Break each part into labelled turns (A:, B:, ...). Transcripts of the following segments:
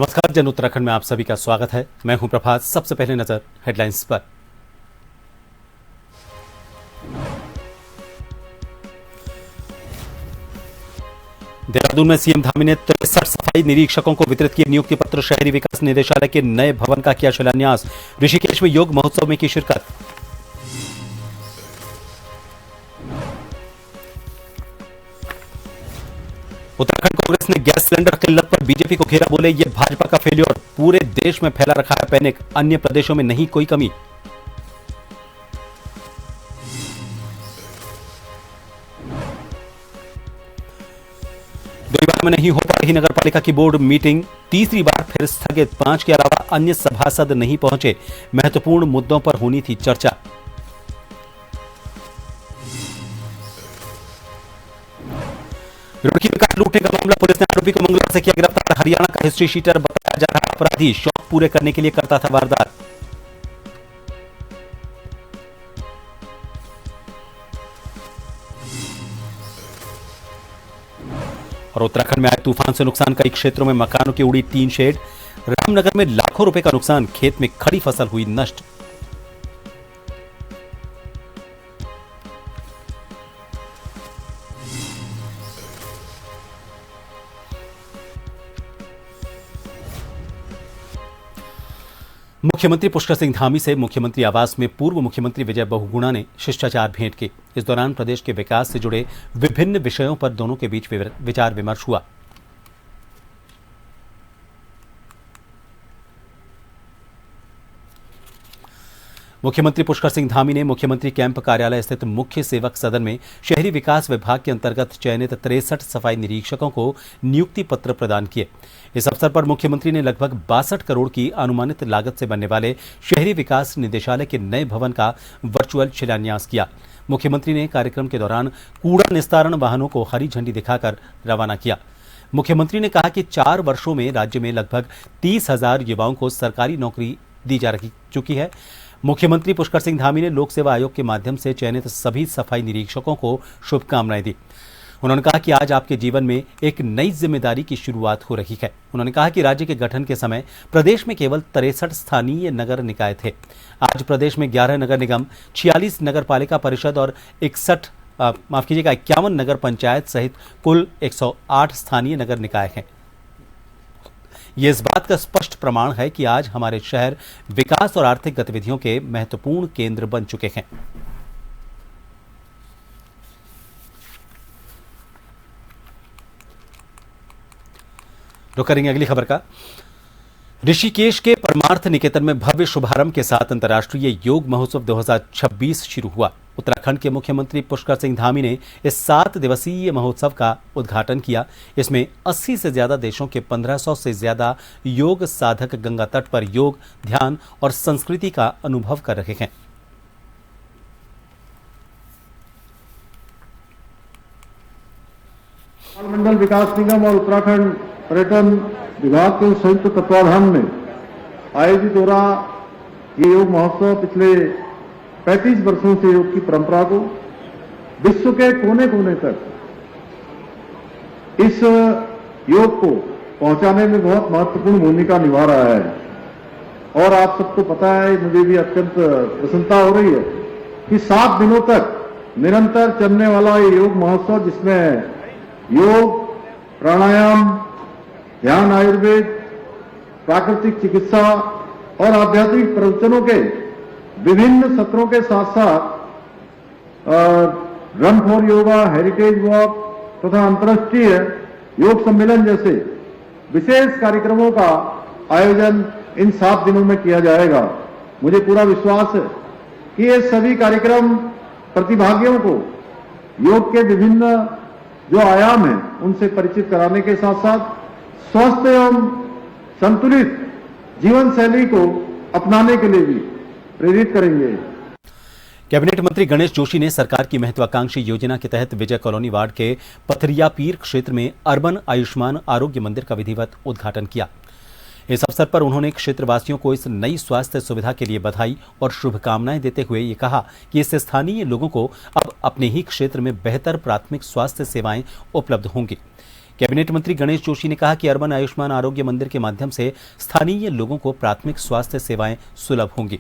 A: नमस्कार, जन उत्तराखंड में आप सभी का स्वागत है। मैं हूं प्रभात। सबसे पहले नजर हेडलाइंस पर। देहरादून में सीएम धामी ने 63 सफाई निरीक्षकों को वितरित किए नियुक्ति पत्र। शहरी विकास निदेशालय के नए भवन का किया शिलान्यास। ऋषिकेश में योग महोत्सव में की शिरकत। उत्तराखंड कांग्रेस ने गैस सिलेंडर किल्लत पर बीजेपी को घेरा। बोले ये भाजपा का फेल्योर, पूरे देश में फैला रखा है पैनिक, अन्य प्रदेशों में नहीं कोई कमी। द्विवार में नहीं हो पा रही नगर पालिका की बोर्ड मीटिंग, तीसरी बार फिर स्थगित। 5 के अलावा अन्य सभासद नहीं पहुंचे। महत्वपूर्ण मुद्दों पर होनी थी चर्चा। रुड़की में कार लूटने का मामला, पुलिस ने आरोपी को मंगलवार से किया गिरफ्तार। हरियाणा का हिस्ट्री शीटर बताया जा रहा अपराधी, शौक पूरे करने के लिए करता था वारदात। और उत्तराखंड में आए तूफान से नुकसान, कई क्षेत्रों में मकानों की उड़ी 3 शेड। रामनगर में लाखों रुपए का नुकसान, खेत में खड़ी फसल हुई नष्ट। मुख्यमंत्री पुष्कर सिंह धामी से मुख्यमंत्री आवास में पूर्व मुख्यमंत्री विजय बहुगुणा ने शिष्टाचार भेंट की। इस दौरान प्रदेश के विकास से जुड़े विभिन्न विषयों पर दोनों के बीच विचार विमर्श हुआ। मुख्यमंत्री पुष्कर सिंह धामी ने मुख्यमंत्री कैंप कार्यालय स्थित मुख्य सेवक सदन में शहरी विकास विभाग के अंतर्गत चयनित 63 सफाई निरीक्षकों को नियुक्ति पत्र प्रदान किए। इस अवसर पर मुख्यमंत्री ने लगभग 62 करोड़ की अनुमानित लागत से बनने वाले शहरी विकास निदेशालय के नए भवन का वर्चुअल शिलान्यास किया। मुख्यमंत्री ने कार्यक्रम के दौरान कूड़ा निस्तारण वाहनों को हरी झंडी दिखाकर रवाना किया। मुख्यमंत्री ने कहा कि 4 वर्षों में राज्य में लगभग 30,000 युवाओं को सरकारी नौकरी दी जा चुकी है। मुख्यमंत्री पुष्कर सिंह धामी ने लोक सेवा आयोग के माध्यम से चयनित सभी सफाई निरीक्षकों को शुभकामनाएं दी। उन्होंने कहा कि आज आपके जीवन में एक नई जिम्मेदारी की शुरुआत हो रही है। उन्होंने कहा कि राज्य के गठन के समय प्रदेश में केवल 63 स्थानीय नगर निकाय थे। आज प्रदेश में 11 नगर निगम, 46 नगर पालिका परिषद और 51 नगर पंचायत सहित कुल 108 स्थानीय नगर निकाय हैं। ये इस बात का स्पष्ट प्रमाण है कि आज हमारे शहर विकास और आर्थिक गतिविधियों के महत्वपूर्ण केंद्र बन चुके हैं। रुक करेंगे अगली खबर का। ऋषिकेश के परमार्थ निकेतन में भव्य शुभारंभ के साथ अंतर्राष्ट्रीय योग महोत्सव 2026 शुरू हुआ। उत्तराखंड के मुख्यमंत्री पुष्कर सिंह धामी ने इस 7 दिवसीय महोत्सव का उद्घाटन किया। इसमें 80 से ज्यादा देशों के 1500 से ज्यादा योग साधक गंगा तट पर योग, ध्यान और संस्कृति का अनुभव कर रहे हैं।
B: मंडल विकास निगम और उत्तराखंड पर्यटन विभाग के संयुक्त तत्वाधान में आयोजित हो रहा ये योग महोत्सव पिछले 35 वर्षों से योग की परंपरा को विश्व के कोने कोने तक इस योग को पहुंचाने में बहुत महत्वपूर्ण भूमिका निभा रहा है। और आप सबको पता है, मुझे भी अत्यंत प्रसन्नता हो रही है कि 7 दिनों तक निरंतर चलने वाला ये योग महोत्सव, जिसमें योग, प्राणायाम, ध्यान, आयुर्वेद, प्राकृतिक चिकित्सा और आध्यात्मिक प्रवचनों के विभिन्न सत्रों के साथ साथ run for yoga, heritage walk तथा अंतर्राष्ट्रीय योग सम्मेलन जैसे विशेष कार्यक्रमों का आयोजन इन 7 दिनों में किया जाएगा। मुझे पूरा विश्वास है कि ये सभी कार्यक्रम प्रतिभागियों को योग के विभिन्न जो आयाम हैं उनसे परिचित कराने के साथ साथ स्वस्थ एवं संतुलित जीवन शैली को अपनाने के लिए भी प्रेरित करेंगे।
A: कैबिनेट मंत्री गणेश जोशी ने सरकार की महत्वाकांक्षी योजना के तहत विजय कॉलोनी वार्ड के पथरियापीर क्षेत्र में अर्बन आयुष्मान आरोग्य मंदिर का विधिवत उद्घाटन किया। इस अवसर पर उन्होंने क्षेत्रवासियों को इस नई स्वास्थ्य सुविधा के लिए बधाई और शुभकामनाएं देते हुए ये कहा कि इससे स्थानीय लोगों को अब अपने ही क्षेत्र में बेहतर प्राथमिक स्वास्थ्य सेवाएं उपलब्ध होंगी। कैबिनेट मंत्री गणेश जोशी ने कहा कि अर्बन आयुष्मान आरोग्य मंदिर के माध्यम से स्थानीय लोगों को प्राथमिक स्वास्थ्य सेवाएं सुलभ होंगी।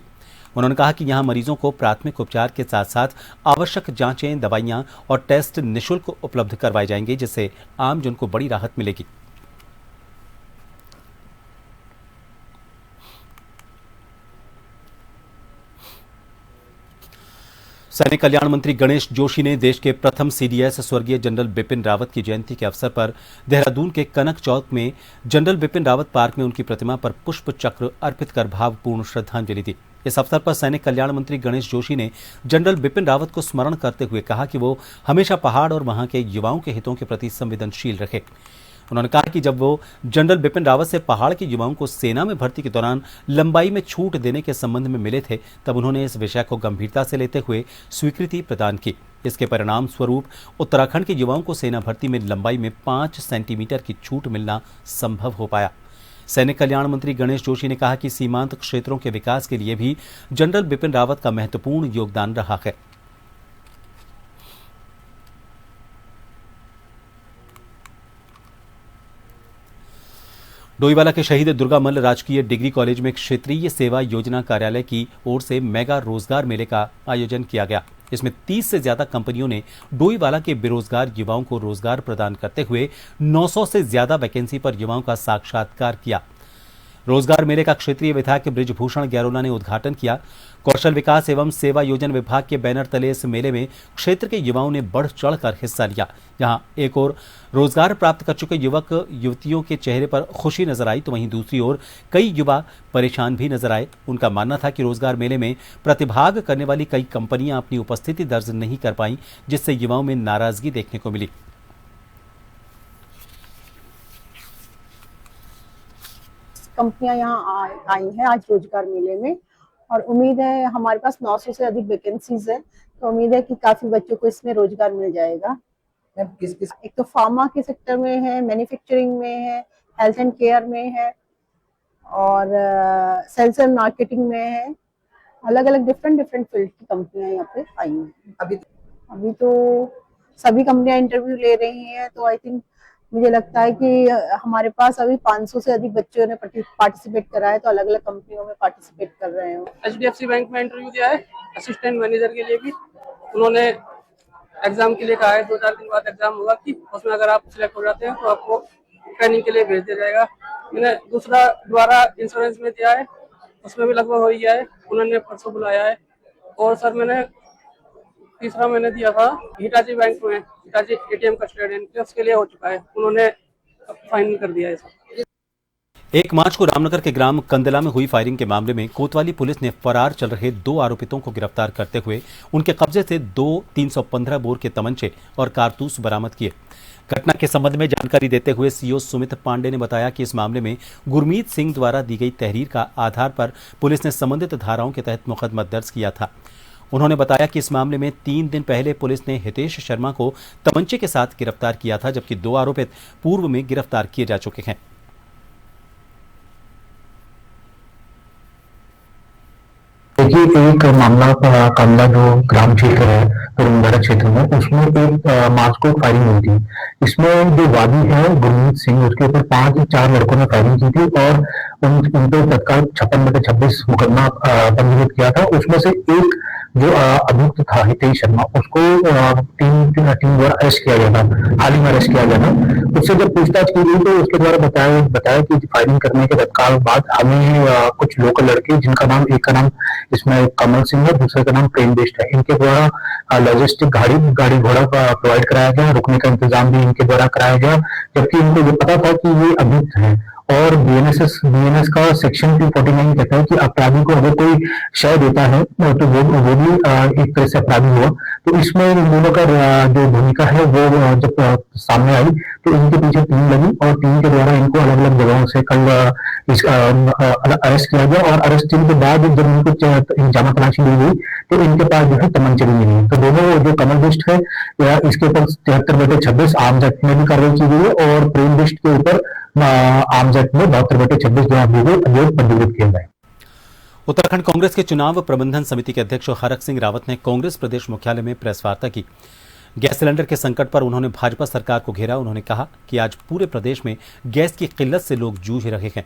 A: उन्होंने कहा कि यहां मरीजों को प्राथमिक उपचार के साथ साथ आवश्यक जांचें, दवाइयां और टेस्ट निःशुल्क उपलब्ध करवाए जाएंगे, जिससे आम जन को बड़ी राहत मिलेगी। सैनिक कल्याण मंत्री गणेश जोशी ने देश के प्रथम सीडीएस स्वर्गीय जनरल बिपिन रावत की जयंती के अवसर पर देहरादून के कनक चौक में जनरल बिपिन रावत पार्क में उनकी प्रतिमा पर पुष्प चक्र अर्पित कर भावपूर्ण श्रद्धांजलि दी। इस अवसर पर सैनिक कल्याण मंत्री गणेश जोशी ने जनरल बिपिन रावत को स्मरण करते हुए कहा कि वो हमेशा पहाड़ और वहां के युवाओं के हितों के प्रति संवेदनशील रहे। उन्होंने कहा कि जब वो जनरल बिपिन रावत से पहाड़ के युवाओं को सेना में भर्ती के दौरान लंबाई में छूट देने के संबंध में मिले थे, तब उन्होंने इस विषय को गंभीरता से लेते हुए स्वीकृति प्रदान की। इसके परिणाम स्वरूप उत्तराखंड के युवाओं को सेना भर्ती में लंबाई में 5 सेंटीमीटर की छूट मिलना संभव हो पाया। सैनिक कल्याण मंत्री गणेश जोशी ने कहा कि सीमांत क्षेत्रों के विकास के लिए भी जनरल बिपिन रावत का महत्वपूर्ण योगदान रहा है। डोईवाला के शहीद दुर्गा मल्ल राजकीय डिग्री कॉलेज में क्षेत्रीय सेवा योजना कार्यालय की ओर से मेगा रोजगार मेले का आयोजन किया गया। इसमें 30 से ज्यादा कंपनियों ने डोईवाला के बेरोजगार युवाओं को रोजगार प्रदान करते हुए 900 से ज्यादा वैकेंसी पर युवाओं का साक्षात्कार किया। रोजगार मेले का क्षेत्रीय विधायक बृजभूषण गैरोला ने उद्घाटन किया। कौशल विकास एवं सेवा योजना विभाग के बैनर तले इस मेले में क्षेत्र के युवाओं ने बढ़ चढ़कर हिस्सा लिया। जहां एक ओर रोजगार प्राप्त कर चुके युवक युवतियों के चेहरे पर खुशी नजर आई, तो वहीं दूसरी ओर कई युवा परेशान भी नजर आए। उनका मानना था कि रोजगार मेले में प्रतिभाग करने वाली कई कंपनियां अपनी उपस्थिति दर्ज नहीं कर पाईं, जिससे युवाओं में नाराजगी देखने को मिली।
C: कंपनियां यहाँ आई हैं आज रोजगार मेले में, और उम्मीद है हमारे पास 900 से अधिक वैकेंसीज है, तो उम्मीद है कि काफी बच्चों को इसमें रोजगार मिल जाएगा। किस एक तो फार्मा के सेक्टर में है, मैन्युफैक्चरिंग में है, हेल्थ एंड केयर में है, और सेल्स एंड मार्केटिंग में है। अलग अलग डिफरेंट फील्ड की कंपनियां यहाँ पे आई हैं। अभी तो सभी कंपनियां इंटरव्यू ले रही हैं, तो आई थिंक मुझे लगता है कि हमारे पास अभी 500 से अधिक बच्चों ने पार्टिसिपेट करा है, तो अलग अलग कंपनियों में पार्टिसिपेट कर रहे हैं।
D: HDFC बैंक में इंटरव्यू दिया है असिस्टेंट मैनेजर के लिए भी। उन्होंने एग्जाम के लिए कहा है, 2-4 दिन बाद एग्जाम होगा कि उसमें अगर आप सिलेक्ट हो जाते हैं तो आपको ट्रेनिंग के लिए भेज दिया जाएगा। मैंने दूसरा द्वारा इंश्योरेंस में दिया है, उसमें भी लगभग हो ही गया है, उन्होंने परसों बुलाया है। और सर मैंने तीसरा मैंने दिया था हिटाची बैंक में, हिटाची ATM कस्टोडियन, उसके लिए हो चुका है, उन्होंने फाइनल कर दिया है सर।
A: 1 मार्च को रामनगर के ग्राम कंदला में हुई फायरिंग के मामले में कोतवाली पुलिस ने फरार चल रहे 2 आरोपितों को गिरफ्तार करते हुए उनके कब्जे से 2 315 बोर के तमंचे और कारतूस बरामद किए। घटना के संबंध में जानकारी देते हुए सीओ सुमित पांडे ने बताया कि इस मामले में गुरमीत सिंह द्वारा दी गई तहरीर का आधार पर पुलिस ने संबंधित धाराओं के तहत मुकदमा दर्ज किया था। उन्होंने बताया कि इस मामले में 3 दिन पहले पुलिस ने हितेश शर्मा को तमंचे के साथ गिरफ्तार किया था, जबकि 2 आरोपित पूर्व में गिरफ्तार किए जा चुके हैं।
E: देखिए, एक मामला कंदला जो ग्राम क्षेत्र है तरुणगढ़ क्षेत्र में, उसमें 1 मार्च को फायरिंग हुई थी। इसमें जो वादी है गुरमीत सिंह, उसके ऊपर 5-4 लड़कों ने फायरिंग की थी और उन पर तत्काल 56/26 मुकदमा पंजीकृत किया था। उसमें से एक जो अभियुक्त था हितेश शर्मा, उसको टीम द्वारा अरेस्ट किया गया था, हाल ही में अरेस्ट किया गया था। उससे जब पूछताछ की गई तो उसके द्वारा बताया कि फायरिंग करने के तत्काल बाद हमें कुछ लोकल लड़के, जिनका नाम, एक का नाम इसमें कमल सिंह है, दूसरे का नाम प्रेम बेस्ट है, इनके द्वारा लॉजिस्टिक गाड़ी घोड़ा प्रोवाइड कराया गया, रुकने का इंतजाम भी इनके द्वारा कराया गया, जबकि इनको ये पता था कि ये अभियुक्त है। और बीएनएस का सेक्शन 249 कहता है कि अपराधी को अगर कोई शय देता है तो वो भी एक तरह से अपराधी हुआ। तो इसमें इन दोनों का जो भूमिका है वो जब सामने आई तो इनके पीछे टीम लगी और टीम के द्वारा इनको अलग अलग जगहों से कल अरेस्ट किया गया। और अरेस्ट के बाद जब इनको जामा तलाशी ली गई तो इनके पास जो है तमंचे भी मिली। तो दोनों जो कमल बिष्ट है इसके ऊपर 73/26 आर्म्स एक्ट में भी कार्रवाई की गई है और प्रेम बिष्ट के ऊपर आर्म्स एक्ट में 72/26 अभियोग पंजीकृत किए गए।
A: उत्तराखंड कांग्रेस के चुनाव प्रबंधन समिति के अध्यक्ष हरक सिंह रावत ने कांग्रेस प्रदेश मुख्यालय में प्रेस वार्ता की। गैस सिलेंडर के संकट पर उन्होंने भाजपा सरकार को घेरा। उन्होंने कहा कि आज पूरे प्रदेश में गैस की किल्लत से लोग जूझ रहे हैं।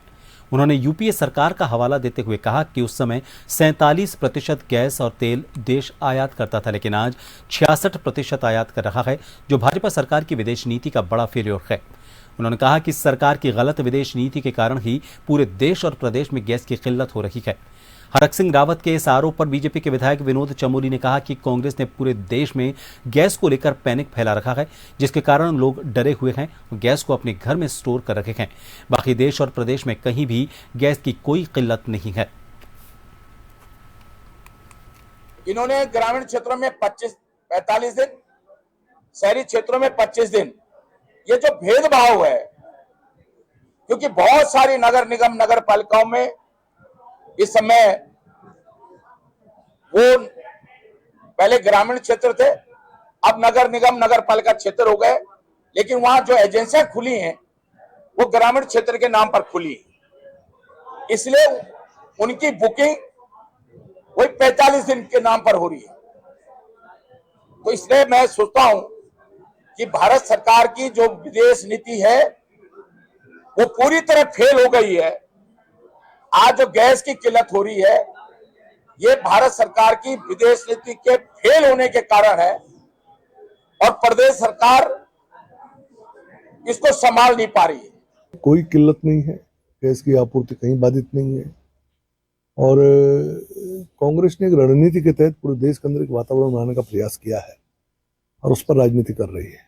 A: उन्होंने यूपीए सरकार का हवाला देते हुए कहा कि उस समय 47% गैस और तेल देश आयात करता था, लेकिन आज 66% आयात कर रहा है, जो भाजपा सरकार की विदेश नीति का बड़ा फेल्योर है। उन्होंने कहा कि सरकार की गलत विदेश नीति के कारण ही पूरे देश और प्रदेश में गैस की किल्लत हो रही है। हरक सिंह रावत के इस आरोप पर बीजेपी के विधायक विनोद चमोली ने कहा कि कांग्रेस ने पूरे देश में गैस को लेकर पैनिक फैला रखा है, जिसके कारण लोग डरे हुए हैं और गैस को अपने घर में स्टोर कर रखे हैं। बाकी देश और प्रदेश में कहीं भी गैस की कोई किल्लत नहीं है।
F: इन्होंने ग्रामीण क्षेत्रों में 45 दिन, शहरी क्षेत्रों में 25 दिन, ये जो भेदभाव है, क्योंकि बहुत सारी नगर निगम नगर पालिकाओं में इस समय वो पहले ग्रामीण क्षेत्र थे, अब नगर निगम नगर पालिका क्षेत्र हो गए, लेकिन वहां जो एजेंसियां खुली हैं वो ग्रामीण क्षेत्र के नाम पर खुली, इसलिए उनकी बुकिंग वही 45 दिन के नाम पर हो रही है। तो इसलिए मैं सोचता हूं कि भारत सरकार की जो विदेश नीति है वो पूरी तरह फेल हो गई है। आज जो गैस की किल्लत हो रही है, ये भारत सरकार की विदेश नीति के फेल होने के कारण है और प्रदेश सरकार इसको संभाल नहीं पा रही है।
G: कोई किल्लत नहीं है, गैस की आपूर्ति कहीं बाधित नहीं है और कांग्रेस ने एक रणनीति के तहत पूरे देश के अंदर एक वातावरण बनाने का प्रयास किया है और उस पर राजनीति कर रही है।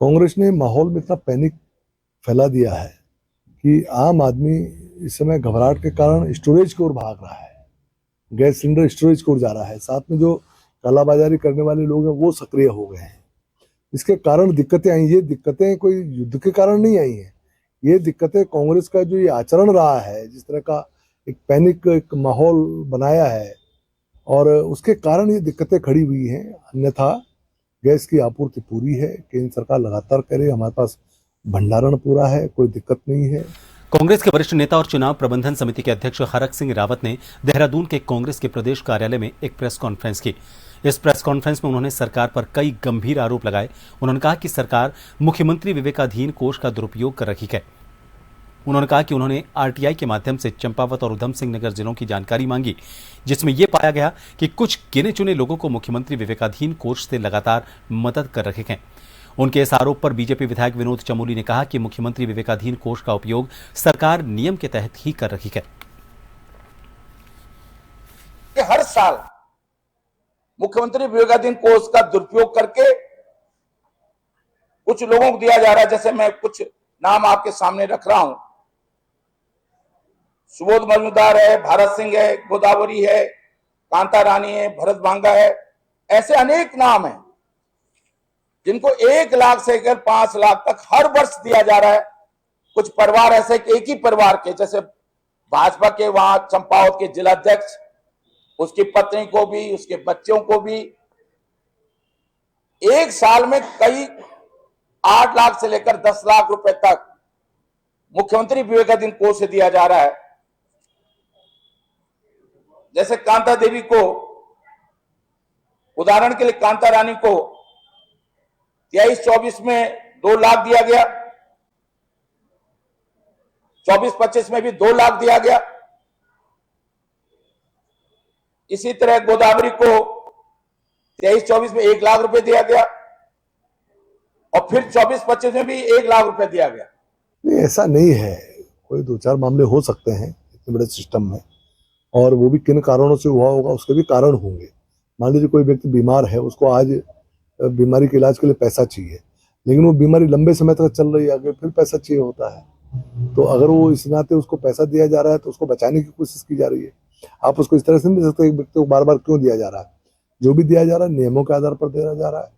G: कांग्रेस ने माहौल में इतना पैनिक फैला दिया है कि आम आदमी इस समय घबराहट के कारण स्टोरेज की ओर भाग रहा है, गैस सिलेंडर स्टोरेज की ओर जा रहा है। साथ में जो कालाबाजारी करने वाले लोग हैं वो सक्रिय हो गए हैं। इसके कारण दिक्कतें आई। ये दिक्कतें कोई युद्ध के कारण नहीं आई हैं, ये दिक्कतें कांग्रेस का जो ये आचरण रहा है, जिस तरह का एक पैनिक एक माहौल बनाया है, और उसके कारण ये दिक्कतें खड़ी हुई हैं। अन्यथा गैस की आपूर्ति पूरी है, केंद्र सरकार लगातार कह रही है, हमारे पास भंडारण पूरा है, कोई दिक्कत नहीं है।
A: कांग्रेस के वरिष्ठ नेता और चुनाव प्रबंधन समिति के अध्यक्ष हरक सिंह रावत ने देहरादून के कांग्रेस के प्रदेश कार्यालय में एक प्रेस कॉन्फ्रेंस की। इस प्रेस कॉन्फ्रेंस में उन्होंने सरकार पर कई गंभीर आरोप लगाए। उन्होंने कहा कि सरकार मुख्यमंत्री विवेकाधीन कोष का दुरुपयोग कर रही है। उन्होंने कहा कि उन्होंने आरटीआई के माध्यम से चंपावत और उधम सिंह नगर जिलों की जानकारी मांगी, जिसमें यह पाया गया कि कुछ गिने चुने लोगों को मुख्यमंत्री विवेकाधीन कोष से लगातार मदद कर रहे हैं। उनके इस आरोप पर बीजेपी विधायक विनोद चमोली ने कहा कि मुख्यमंत्री विवेकाधीन कोष का उपयोग सरकार नियम के तहत ही कर रही है।
F: हर साल मुख्यमंत्री विवेकाधीन कोष का दुरुपयोग करके कुछ लोगों को दिया जा रहा है। जैसे मैं कुछ नाम आपके सामने रख रहा हूं, सुबोध मजूमदार है, भारत सिंह है, गोदावरी है, कांता रानी है, भरत बांगा है, ऐसे अनेक नाम हैं जिनको 1 लाख से लेकर 5 लाख तक हर वर्ष दिया जा रहा है। कुछ परिवार ऐसे एक ही परिवार के, जैसे भाजपा के वहां चंपावत के जिलाध्यक्ष, उसकी पत्नी को भी, उसके बच्चों को भी एक साल में कई 8 लाख से लेकर 10 लाख रुपए तक मुख्यमंत्री विवेकाधीन कोष से दिया जा रहा है। जैसे कांता देवी को, उदाहरण के लिए कांता रानी को 23-24 में 2 लाख दिया गया, 24-25 में भी 2 लाख दिया गया। इसी तरह गोदावरी को 23-24 में 1 लाख रुपए दिया गया और फिर 24-25 में भी 1 लाख रुपए दिया गया।
G: नहीं, ऐसा नहीं है। कोई 2-4 मामले हो सकते हैं इतने बड़े सिस्टम में, और वो भी किन कारणों से हुआ होगा उसके भी कारण होंगे। मान लीजिए कोई व्यक्ति बीमार है, उसको आज बीमारी के इलाज के लिए पैसा चाहिए, लेकिन वो बीमारी लंबे समय तक चल रही है, आगे फिर पैसा चाहिए होता है। तो अगर वो इस नाते उसको पैसा दिया जा रहा है तो उसको बचाने की कोशिश की जा रही है। आप उसको इस तरह से नहीं दे सकते, एक व्यक्ति को बार बार क्यों दिया जा रहा है। जो भी दिया जा रहा है नियमों के आधार पर दिया जा रहा है।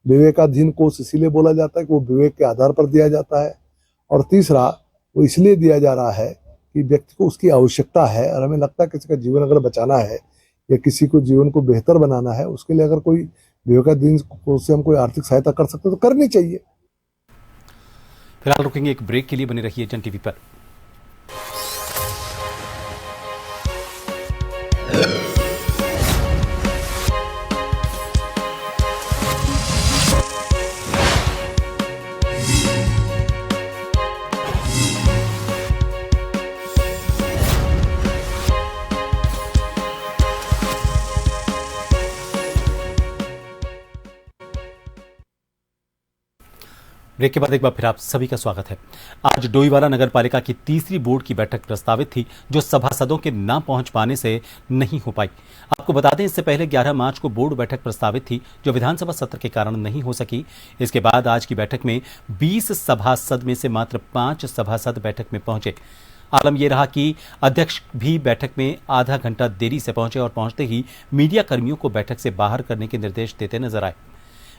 G: विवेकाधीन कोष इसीलिए बोला जाता है कि वो विवेक के आधार पर दिया जाता है, और तीसरा वो इसलिए दिया जा रहा है कि व्यक्ति को उसकी आवश्यकता है, और हमें लगता है किसी का जीवन अगर बचाना है या किसी को जीवन को बेहतर बनाना है, उसके लिए अगर कोई विवेकाधीन कोष से हम कोई आर्थिक सहायता कर सकते हैं तो करनी चाहिए।
A: फिलहाल रुकेंगे एक ब्रेक के लिए, बने रहिए जन टीवी पर। ब्रेक के बाद एक बार फिर आप सभी का स्वागत है। आज डोईवाला नगर पालिका की तीसरी बोर्ड की बैठक प्रस्तावित थी, जो सभासदों के न पहुंच पाने से नहीं हो पाई। आपको बता दें, इससे पहले 11 मार्च को बोर्ड बैठक प्रस्तावित थी, जो विधानसभा सत्र के कारण नहीं हो सकी। इसके बाद आज की बैठक में 20 सभासद में से मात्र 5 सभासद बैठक में पहुंचे। आलम यह रहा कि अध्यक्ष भी बैठक में आधा घंटा देरी से पहुंचे और पहुंचते ही मीडिया कर्मियों को बैठक से बाहर करने के निर्देश देते नजर आए।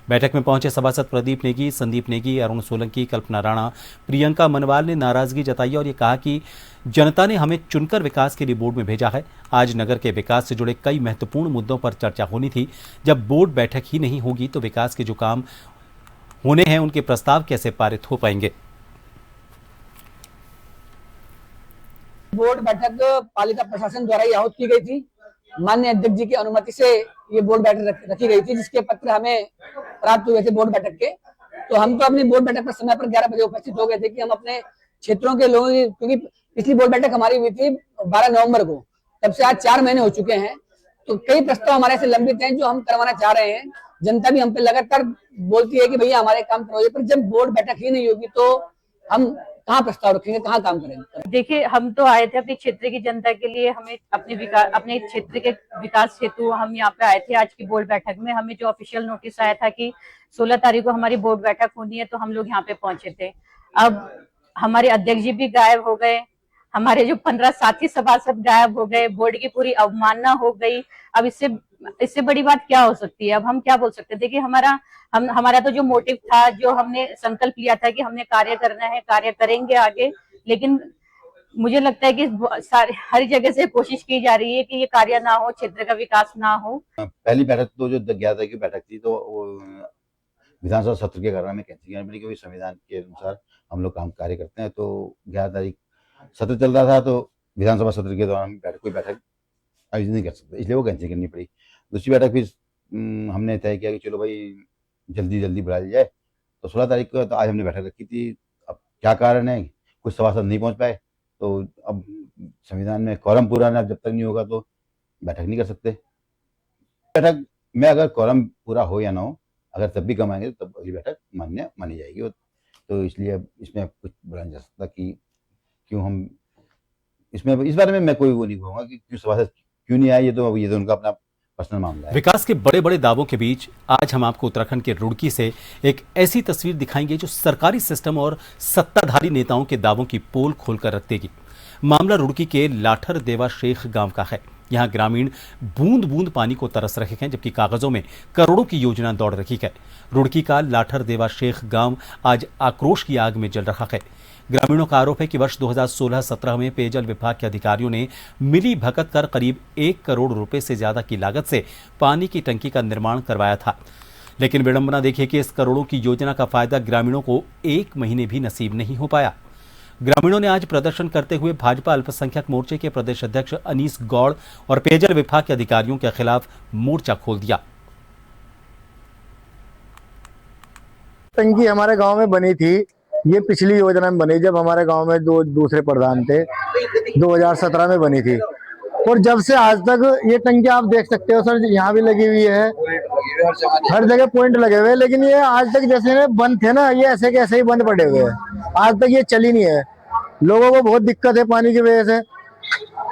A: बैठक में पहुंचे सभासद प्रदीप नेगी, संदीप नेगी, अरुण सोलंकी, कल्पना राणा, प्रियंका मनवाल ने नाराजगी जताई और ये कहा कि जनता ने हमें चुनकर विकास के लिए बोर्ड में भेजा है। आज नगर के विकास से जुड़े कई महत्वपूर्ण मुद्दों पर चर्चा होनी थी। जब बोर्ड बैठक ही नहीं होगी तो विकास के जो काम होने हैं उनके प्रस्ताव कैसे पारित हो पाएंगे।
H: बोर्ड बैठक पालिका प्रशासन द्वारा ही आहूत की गई थी। माननीय अध्यक्ष जी की अनुमति से ये बोर्ड बैठक रखी गई थी, जिसके पत्र हमें प्राप्त हुए थे बोर्ड बैठक के। तो हम तो अपनी बोर्ड बैठक पर समय पर 11 बजे उपस्थित हो गए थे कि हम अपने क्षेत्रों के लोगों की, क्योंकि पिछली बोर्ड बैठक हमारी हुई थी 12 नवंबर को, तब से आज 4 महीने हो चुके हैं। तो कई प्रस्ताव हमारे से लंबित हैं जो हम करवाना चाह रहे हैं। जनता भी हम पे लगातार बोलती है कि भैया हमारे काम करवाइए, पर जब बोर्ड बैठक ही नहीं होगी तो हम कहाँ प्रस्ताव रखेंगे, कहाँ काम करेंगे।
I: देखिए, हम तो आए थे अपने क्षेत्र की जनता के लिए, हमें अपने क्षेत्र के विकास हेतु हम यहाँ पे आए थे। आज की बोर्ड बैठक में हमें जो ऑफिशियल नोटिस आया था कि 16 तारीख को हमारी बोर्ड बैठक होनी है, तो हम लोग यहाँ पे पहुंचे थे। अब हमारे अध्यक्ष जी भी गायब हो गए, हमारे जो 15 साथी सभासद गायब हो गए, बोर्ड की पूरी अवमानना हो गई। अब इससे बड़ी बात क्या हो सकती है। अब हम क्या बोल सकते थे कि हमारा तो जो मोटिव था, जो हमने संकल्प लिया था कि हमने कार्य करना है, कार्य करेंगे आगे, लेकिन मुझे लगता है कि हर जगह से कोशिश की जा रही है कि ये कार्य ना हो, क्षेत्र का विकास ना हो।
J: पहली बैठक तो जो 11 तारीख की बैठक थी, तो विधानसभा सत्र के कारण में कैंसिल करनी पड़ी, क्योंकि संविधान के अनुसार हम लोग काम कार्य करते हैं। तो 11 तारीख सत्र चल रहा था, तो विधानसभा सत्र के दौरान कोई बैठक आयोजित नहीं कर सकते, इसलिए वो कैंसिल करनी पड़ी। दूसरी बैठक फिर हमने तय किया कि चलो भाई जल्दी बुला ली जाए। तो 16 तारीख को तो आज हमने बैठक रखी थी। अब क्या कारण है, कुछ सभासद नहीं पहुंच पाए, तो अब संविधान में कॉरम पूरा ना जब तक नहीं होगा तो बैठक नहीं कर सकते। बैठक में अगर कॉरम पूरा हो या ना हो, अगर तब भी कम आएंगे तो तब अगली बैठक मान्य मानी जाएगी। तो इसलिए इसमें कुछ बोला नहीं जा सकता कि क्यों हम इसमें, इस बारे में मैं कोई वो नहीं कहूँगा कि क्यों सभासद क्यों नहीं आए। ये तो उनका अपना पर्सनल मामला है।
A: विकास के बड़े बड़े दावों के बीच आज हम आपको उत्तराखंड के रुड़की से एक ऐसी तस्वीर दिखाएंगे जो सरकारी सिस्टम और सत्ताधारी नेताओं के दावों की पोल खोलकर रख देगी। मामला रुड़की के लाठर देवा शेख गांव का है। यहाँ ग्रामीण बूंद बूंद पानी को तरस रहे हैं, जबकि कागजों में करोड़ों की योजना दौड़ रखी है। रुड़की का लाठर देवा शेख गांव आज आक्रोश की आग में जल रहा है। ग्रामीणों का आरोप है कि वर्ष 2016-17 में पेयजल विभाग के अधिकारियों ने मिली भगत कर करीब 1 करोड़ रुपए से ज्यादा की लागत से पानी की टंकी का निर्माण करवाया था। लेकिन विडंबना देखिए कि इस करोड़ों की योजना का फायदा ग्रामीणों को 1 महीने भी नसीब नहीं हो पाया। ग्रामीणों ने आज प्रदर्शन करते हुए भाजपा अल्पसंख्यक मोर्चे के प्रदेश अध्यक्ष अनीस गौड़ और पेयजल विभाग के अधिकारियों के खिलाफ मोर्चा खोल दिया।
K: टंकी हमारे गांव में बनी थी, ये पिछली योजना में बनी, जब हमारे गांव में दूसरे प्रधान थे, 2017 में बनी थी। और जब से आज तक ये टंकी आप देख सकते हो सर, यहाँ भी लगी हुई है, हर जगह पॉइंट लगे हुए हैं, लेकिन ये आज तक जैसे बंद थे ना, ये ऐसे के ऐसे ही बंद पड़े हुए हैं। आज तक ये चली नहीं है। लोगों को बहुत दिक्कत है पानी की वजह से।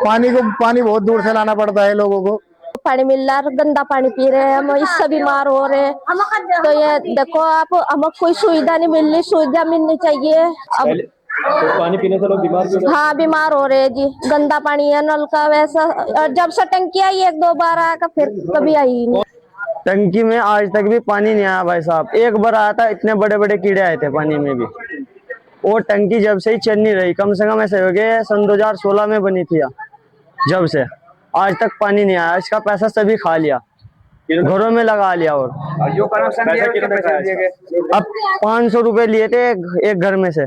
K: पानी बहुत दूर से लाना पड़ता है लोगों को।
L: पानी मिल रहा है, गंदा पानी पी रहे हैं हम, इससे बीमार हो रहे हैं। तो ये देखो आप, हमें कोई सुविधा नहीं मिल रही, सुविधा मिलनी चाहिए। अब
M: तो पानी पीने से लोग बीमार भी हो रहे हैं।
L: हाँ, बीमार हो रहे हैं जी। गंदा पानी है नल का वैसा, और जब से टंकी आई 1-2 बार आया, फिर कभी आई ही नहीं।
M: टंकी में आज तक भी पानी नहीं आया भाई साहब। एक बार आया था, इतने बड़े बड़े कीड़े आए थे पानी में भी। और टंकी जब से ही चल नहीं रही, कम से कम ऐसे हो गया, सन 2016 में बनी थी, जब से आज तक पानी नहीं आया। इसका पैसा सभी खा लिया, घरों में लगा लिया। और अब 500 रुपए लिए थे एक घर में से।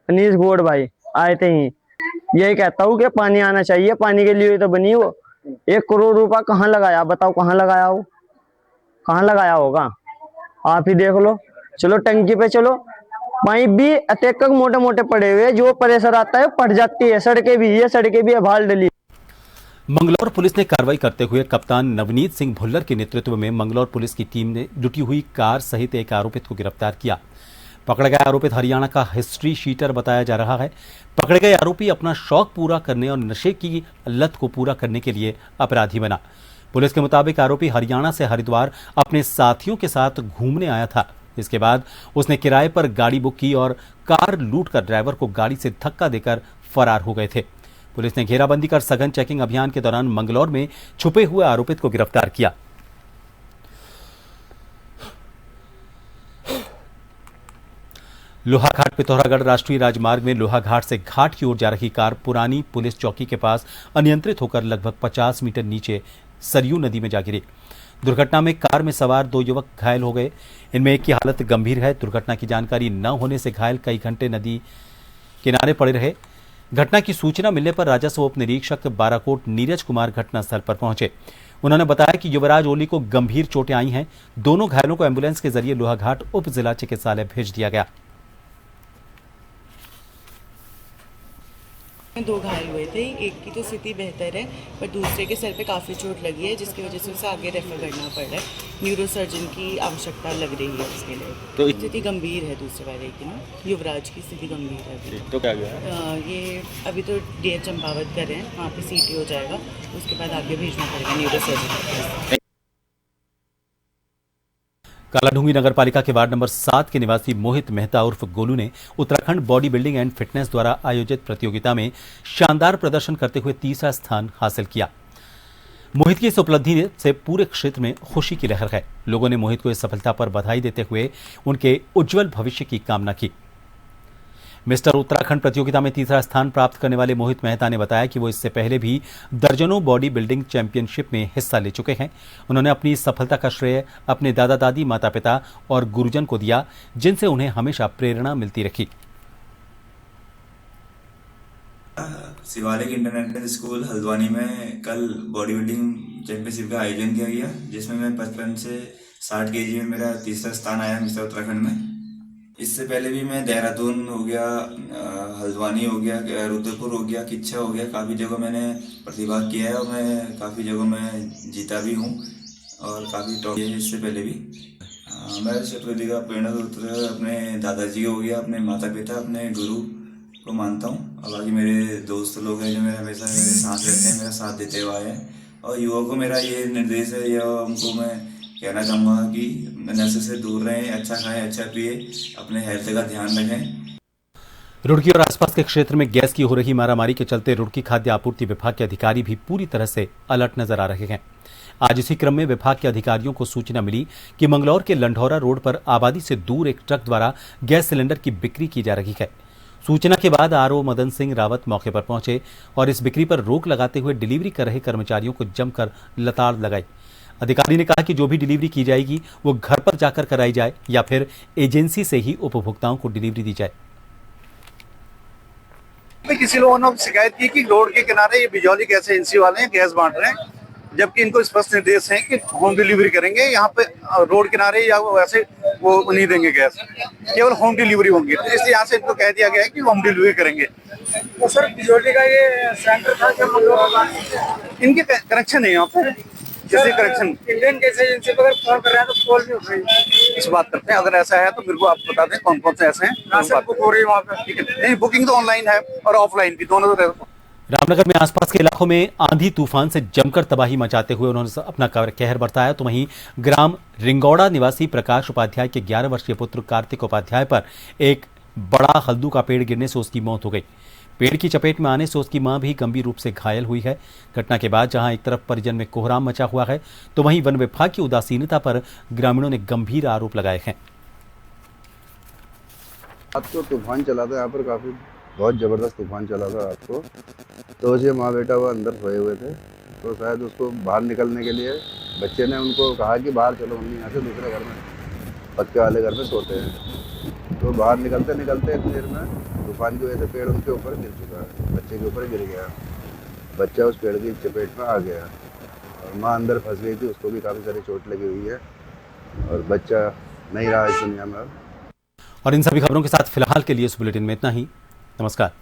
M: अनीस गौड़ भाई आए थे ही। यही कहता हूँ कि पानी आना चाहिए, पानी के लिए तो बनी वो। 1 करोड़ रुपया कहाँ लगाया, बताओ कहाँ लगाया हो, कहाँ लगाया होगा, आप ही देख लो। चलो टंकी पे चलो, पाइप भी अटैक मोटे मोटे पड़े हुए, जो प्रेशर आता है पड़ जाती है। सड़कें भी है भाल डली।
A: मंगलौर पुलिस ने कार्रवाई करते हुए कप्तान नवनीत सिंह भुल्लर के नेतृत्व में मंगलौर पुलिस की टीम ने जुटी हुई कार सहित एक आरोपित को गिरफ्तार किया। पकड़े गए आरोपित हरियाणा का हिस्ट्री शीटर बताया जा रहा है। पकड़े गए आरोपी अपना शौक पूरा करने और नशे की लत को पूरा करने के लिए अपराधी बना। पुलिस के मुताबिक आरोपी हरियाणा से हरिद्वार अपने साथियों के साथ घूमने आया था। इसके बाद उसने किराए पर गाड़ी बुक की और कार लूटकर ड्राइवर को गाड़ी से धक्का देकर फरार हो गए थे। पुलिस ने घेराबंदी कर सघन चेकिंग अभियान के दौरान मंगलौर में छुपे हुए आरोपित को गिरफ्तार किया। लोहाघाट पिथौरागढ़ राष्ट्रीय राजमार्ग में लोहाघाट से घाट की ओर जा रही कार पुरानी पुलिस चौकी के पास अनियंत्रित होकर लगभग 50 मीटर नीचे सरयू नदी में जा गिरी। दुर्घटना में कार में सवार 2 युवक घायल हो गए। इनमें एक की हालत गंभीर है। दुर्घटना की जानकारी न होने से घायल कई घंटे नदी किनारे पड़े रहे। घटना की सूचना मिलने पर राजस्व उप निरीक्षक बाराकोट नीरज कुमार घटनास्थल पर पहुंचे। उन्होंने बताया कि युवराज ओली को गंभीर चोटें आई हैं। दोनों घायलों को एम्बुलेंस के जरिए लोहाघाट उप जिला चिकित्सालय भेज दिया गया।
N: 2 घायल हुए थे। एक की तो स्थिति बेहतर है पर दूसरे के सर पे काफ़ी चोट लगी है, जिसकी वजह से उसे आगे रेफर करना पड़ रहा है। न्यूरोसर्जन की आवश्यकता लग रही है उसके लिए। तो स्थिति गंभीर है दूसरे वाले की ना, युवराज की स्थिति गंभीर है अभी।
O: तो क्या गया है?
N: ये अभी तो डीएच चंपावत कर रहे हैं, वहाँ पे सीटी हो जाएगा, उसके बाद आगे भेजना पड़ेगा न्यूरोसर्जन।
A: कालाढूंगी नगरपालिका के वार्ड नंबर 7 के निवासी मोहित मेहता उर्फ गोलू ने Uttarakhand body building and fitness द्वारा आयोजित प्रतियोगिता में शानदार प्रदर्शन करते हुए तीसरा स्थान हासिल किया। मोहित की इस उपलब्धि से पूरे क्षेत्र में खुशी की लहर है। लोगों ने मोहित को इस सफलता पर बधाई देते हुए उनके उज्जवल भविष्य की कामना की। मिस्टर उत्तराखंड प्रतियोगिता में तीसरा स्थान प्राप्त करने वाले मोहित मेहता ने बताया कि वो इससे पहले भी दर्जनों बॉडी बिल्डिंग चैंपियनशिप में हिस्सा ले चुके हैं। उन्होंने अपनी इस सफलता का श्रेय अपने दादा दादी, माता पिता और गुरुजन को दिया, जिनसे उन्हें हमेशा प्रेरणा मिलती रही।
P: शिवालिक इंटरनेशनल स्कूल हल्द्वानी में कल बॉडी बिल्डिंग चैंपियनशिप का आयोजन किया गया, जिसमें मैं 55 से 60 केजी में मेरा तीसरा स्थान आया मिस्टर उत्तराखंड में। इससे पहले भी मैं देहरादून हो गया, हल्द्वानी हो गया, रुद्रपुर हो गया, किच्छा हो गया, काफ़ी जगह मैंने प्रतिभाग किया है और मैं काफ़ी जगह मैं जीता भी हूँ और काफ़ी टॉप है। इससे पहले भी मैं चतुर्थी का प्रेरणा सूत्र अपने दादाजी हो गया, अपने माता पिता, अपने गुरु को मानता हूँ। और बाकी मेरे दोस्त लोग हैं जो मेरे हमेशा मेरे साथ रहते हैं, मेरा साथ देते हुए आए हैं। और युवाओं को मेरा ये निर्देश है या उनको मैं कहना चाहूँगा कि नशे से दूर रहें, अच्छा खाएं, अच्छा पिए, अपने हेल्थ का ध्यान रखें।
A: रुड़की और आसपास के क्षेत्र में गैस की हो रही मारामारी के चलते रुड़की खाद्य आपूर्ति विभाग के अधिकारी भी पूरी तरह से अलर्ट नजर आ रहे हैं। आज इसी क्रम में विभाग के अधिकारियों को सूचना मिली कि मंगलौर के लंढौरा रोड पर आबादी से दूर एक ट्रक द्वारा गैस सिलेंडर की बिक्री की जा रही है। सूचना के बाद आरओ मदन सिंह रावत मौके पर पहुंचे और इस बिक्री पर रोक लगाते हुए डिलीवरी कर रहे कर्मचारियों को जमकर लताड़ लगाई। अधिकारी ने कहा कि जो भी डिलीवरी की जाएगी वो घर पर जाकर कराई जाए या फिर एजेंसी से ही उपभोक्ताओं को डिलीवरी दी जाए।
Q: किसी लोगों ने शिकायत की कि रोड के किनारे ये बिजौली गैस एजेंसी वाले हैं, गैस बांट रहे हैं, जबकि इनको स्पष्ट निर्देश है कि होम डिलीवरी करेंगे। यहाँ पे रोड किनारे या वैसे वो नहीं देंगे गैस, केवल होम डिलीवरी होंगी। तो इसलिए यहाँ से इनको कह दिया गया है कि होम डिलीवरी करेंगे। तो सर बिजौली का ये सेंटर था, इनके कनेक्शन है यहाँ पे, जैसे कनेक्शन इंडियन गैस एजेंसी पर अगर फोन कर रहे हैं तो कॉल नहीं उठ रही। इस बात करते हैं, अगर ऐसा है तो मेरे को आप बता दें कौन कौन से ऐसे हैं। बुक हो रही है वहाँ पे? ठीक है, नहीं बुकिंग तो ऑनलाइन है और ऑफलाइन भी, दोनों तो।
A: रामनगर में आसपास के इलाकों में आंधी तूफान से जमकर तबाही मचाते हुए उन्होंने अपना कहर बरताया। तो वहीं ग्राम रिंगौड़ा निवासी प्रकाश उपाध्याय के 11 वर्षीय पुत्र कार्तिक उपाध्याय पर एक बड़ा हल्दू का पेड़ गिरने से उसकी मौत हो गई। पेड़ की चपेट में आने से उसकी मां भी गंभीर रूप से घायल हुई है। घटना के बाद जहां एक तरफ परिजन में कोहराम मचा हुआ है, तो वहीं वन विभाग की उदासीनता पर ग्रामीणों ने गंभीर आरोप लगाए हैं।
R: रात को तूफान चला था यहाँ पर, काफी बहुत जबरदस्त तूफान चला था रात को। तो उसे माँ बेटा वो अंदर सोए हुए थे, तो शायद उसको बाहर निकलने के लिए बच्चे ने उनको कहा कि बाहर चलो, मम्मी यहाँ से दूसरे घर में पक्के वाले घर में सोते हैं। तो बाहर निकलते निकलते इतनी देर में तूफान की वजह से पेड़ उनके ऊपर गिर चुका है, बच्चे के ऊपर गिर गया। बच्चा उस पेड़ की चपेट में आ गया और माँ अंदर फंस गई थी, उसको भी काफ़ी सारी चोट लगी हुई है और बच्चा नहीं रहा इस दुनिया में।
A: और इन सभी खबरों के साथ फिलहाल के लिए इस बुलेटिन में इतना ही। नमस्कार।